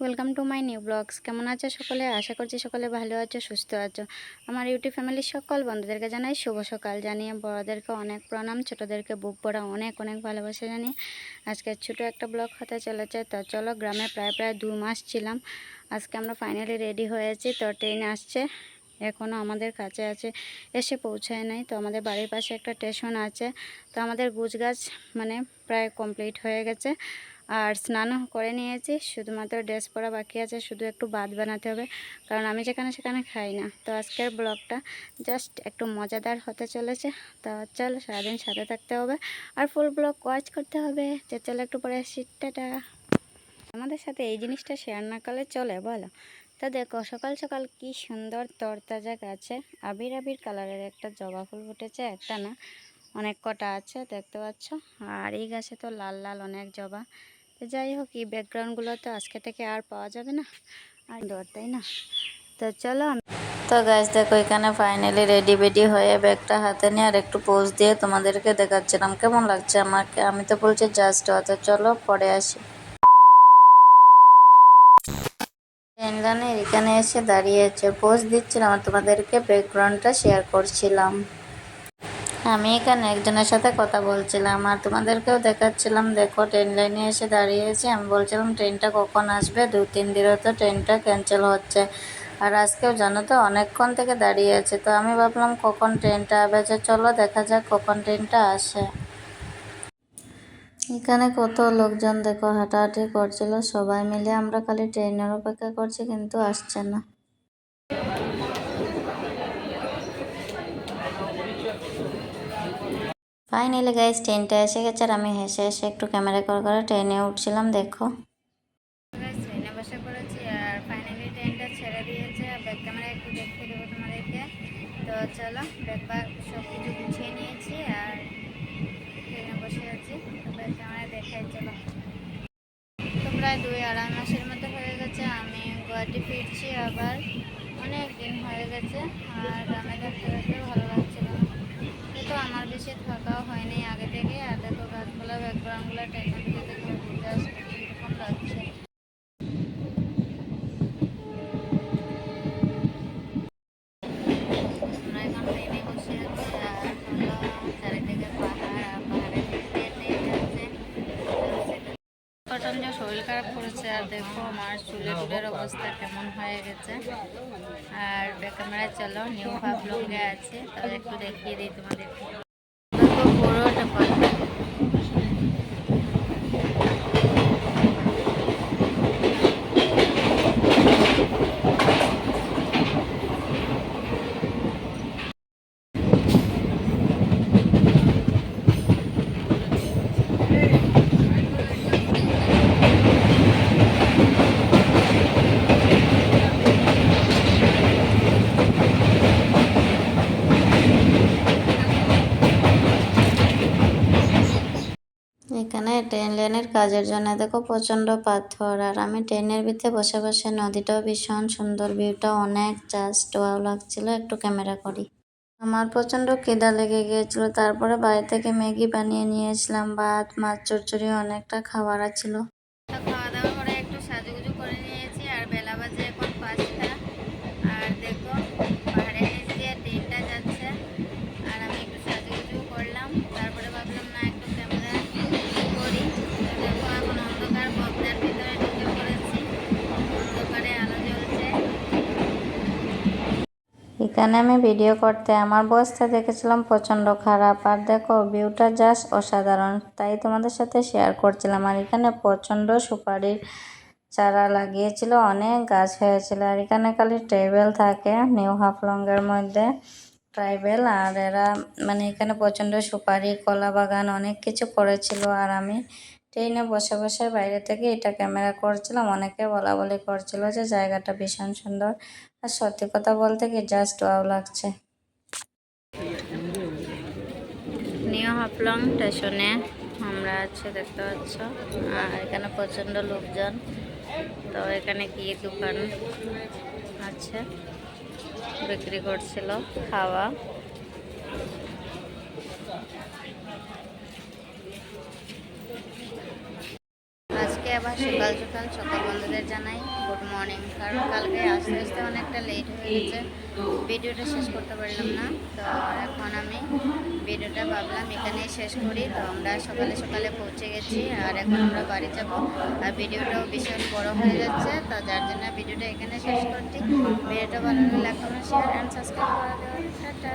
Welcome to my new blogs. কেমন আছো সকলে? আশা করছি সকলে ভালো আছো, সুস্থ আছো। আমার ইউটিউব ফ্যামিলির সকল বন্ধুদেরকে জানাই শুভ সকাল। জানিয়ে বড়দেরকে অনেক প্রণাম, ছোটোদেরকে বুক ভরা অনেক অনেক ভালোবাসা জানিয়ে আজকে ছোটো একটা ব্লগ হতে চলেছে। তো চলো, গ্রামে প্রায় 2 মাস ছিলাম। আজকে আমরা ফাইনালি রেডি হয়েছি। তো ট্রেন আসছে, এখনও আমাদের কাছে আছে, এসে পৌঁছায় নাই। তো আমাদের বাড়ির পাশে একটা স্টেশন আছে। তো আমাদের গুছগাছ মানে প্রায় কমপ্লিট হয়ে গেছে, আর স্নানও করে নিয়েছি। শুধুমাত্র ড্রেস পরা বাকি আছে, শুধু একটু ভাত বানাতে হবে, কারণ আমি যেখানে সেখানে খাই না। তো আজকের ব্লগটা জাস্ট একটু মজাদার হতে চলেছে। তো চল, সারাদিন সাথে থাকতে হবে আর ফুল ব্লগ ওয়াচ করতে হবে। যে চলো একটু পরে আসি, টাটা। আমাদের সাথে এই জিনিসটা শেয়ার না করলে চলে বলো? তো দেখো, সকাল সকাল কি সুন্দর তরতাজা গাছে আবির আবির কালারের একটা জবা ফুল ফুটেছে। একটা না, অনেক কটা আছে, দেখতে পাচ্ছ। আর এই গাছে তো লাল লাল অনেক জবা। তো যাই হোক, এই ব্যাকগ্রাউন্ডগুলো তো আজকে থেকে আর পাওয়া যাবে না, আর দর, তাই না? তো চলো। তো গাইস দেখো, এখানে ফাইনালি রেডি হয়ে ব্যাগটা হাতে নিয়ে আর একটু পোজ দিয়ে তোমাদেরকে দেখাচ্ছিলাম কেমন লাগছে আমাকে। আমি তো বলছি জাস্ট তো চলো পরে আসি। এখানে এসে দাঁড়িয়েছে, পোজ দিচ্ছিলাম আর তোমাদেরকে ব্যাকগ্রাউন্ডটা শেয়ার করছিলাম। আমি এখানে একজনের সাথে কথা বলছিলাম আর তোমাদেরকেও দেখাচ্ছিলাম। দেখো, ট্রেন লাইনে এসে দাঁড়িয়েছি। আমি বলছিলাম ট্রেনটা কখন আসবে, 2-3 দিনও তো ট্রেনটা ক্যান্সেল হচ্ছে। আর আজকেও জানো তো অনেকক্ষণ থেকে দাঁড়িয়ে আছে। তো আমি ভাবলাম কখন ট্রেনটা আসবে, চলো দেখা যাক কখন ট্রেনটা আসে। এখানে কত লোকজন দেখো হাঁটাহাঁটি করছিল, সবাই মিলে আমরা খালি ট্রেনের অপেক্ষা করছি, কিন্তু আসছে না। ফাইনালি গাইস ট্রেনটা এসে গেছে আর আমি হেসে হেসে একটু ক্যামেরা করে ট্রেনে উঠছিলাম। দেখো ট্রেনে বসে পড়েছি আর ফাইনালি ট্রেনটা ছেড়ে দিয়েছে। ব্যাক ক্যামেরা একটু দেখিয়ে দেবো তোমাদেরকে। তো চলো, ব্যাগ সব কিছু গুছিয়ে নিয়েছি আর ট্রেনে বসে আছি। তো ব্যাক ক্যামেরা দেখাই, চলো। তো প্রায় 2-2.5 মাসের মতো হয়ে গেছে আমি গুয়াহাটি ফিরছি আবার। অনেক দিন হয়ে গেছে আর গ্রামে থাকতে থাকতে ভালো লাগছিল না। কিন্তু আমার বেশি থাকাও হয়নি আগে থেকে। আর দেখো গাছপালা, ব্যাকগ্রাউন্ডগুলো ট্রেনের দিকে দেখে জাস্ট কীরকম লাগছে। আমরা এখন ট্রেনে বসে আছি আর হলো চারিদিকে পাহাড়, আর পাহাড়ের নিচ দিয়ে ট্রেন যাচ্ছে। প্রচণ্ড শরীর খারাপ করেছে আর দেখো আমার চুলের অবস্থা কেমন হয়ে গেছে। আর ব্যাক ক্যামেরায় চলো, নিউ ভাব ব্লগে আছে, তাহলে একটু দেখিয়ে দিই তোমাদেরকে। দেখো পুরোটা পাহাড়। এখানে ট্রেন লাইনের কাজের জন্য দেখো প্রচণ্ড পাথর, আর আমি ট্রেনের ভিতরে বসে বসে নদীটাও ভীষণ সুন্দর, ভিউটা অনেক জাস্ট ওয়াও লাগছিল। একটু ক্যামেরা করি। আমার প্রচণ্ড খিদা লেগে গিয়েছিল, তারপরে বাড়ি থেকে ম্যাগি বানিয়ে নিয়েছিলাম, ভাত, মাছ চচ্চড়ি, অনেকটা খাবার ছিল। খাওয়া দাওয়া করে একটু সাজুগুজু করে নিয়েছি আর বেলা বাজে এখন 5টা। আর দেখো পাহাড়ের নিচ দিয়ে ট্রেনটা যাচ্ছে আর আমি একটু সাজুগুজু করলাম। তারপরে ভাবলাম না একটু ক্যামেরা করি। তো দেখো এখন অন্ধকার পথের ভিতরে ঢুকে পড়েছি, অন্ধকারে আলো জ্বলছে। এখানে আমি ভিডিও করতে আমার বয়সটা দেখেছিলাম প্রচণ্ড খারাপ, আর দেখো ভিউটা জাস্ট অসাধারণ, তাই তোমাদের সাথে শেয়ার করছিলাম। আর এখানে প্রচণ্ড সুপারির চারা লাগিয়েছিল, অনেক গাছ হয়েছিল। আর এখানে খালি ট্রাইবেল থাকে নিউ হাফলংয়ের মধ্যে, ট্রাইবেল। আর এরা মানে এখানে প্রচণ্ড সুপারি, কলা বাগান, অনেক কিছু করেছিল। আর আমি ট্রেনে বসে বসে বাইরে থেকে এটা ক্যামেরা করছিলাম। অনেকে বলা বলি করছিল যে জায়গাটা ভীষণ সুন্দর, আর সত্যি কথা বলতে কি জাস্ট ওয়াও লাগছে। নিউ হাফলং স্টেশনে আমরা আছি, দেখতে পাচ্ছ। আর এখানে প্রচণ্ড লোকজন। তো এখানে কি দোকান আছে, বিক্রি করছিল খাওয়া। আজকে আবার সকাল সকাল সকল বন্ধুদের জানাই গুড মর্নিং। কারণ কালকে আস্তে আস্তে অনেকটা লেট হয়ে গেছে, ভিডিওটা শেষ করতে পারলাম না। তো এখন আমি ভিডিওটা ভাবলাম এখানেই শেষ করি। তো আমরা সকালে সকালে পৌঁছে গেছি, আর এখন আমরা বাড়ি যাব। আর ভিডিওটাও ভীষণ বড় হয়ে যাচ্ছে, তো যার জন্য ভিডিওটা এখানে শেষ করছি। ভিডিওটা ভালো লাগলে like comment share and subscribe করে দেওয়ার। টাটা।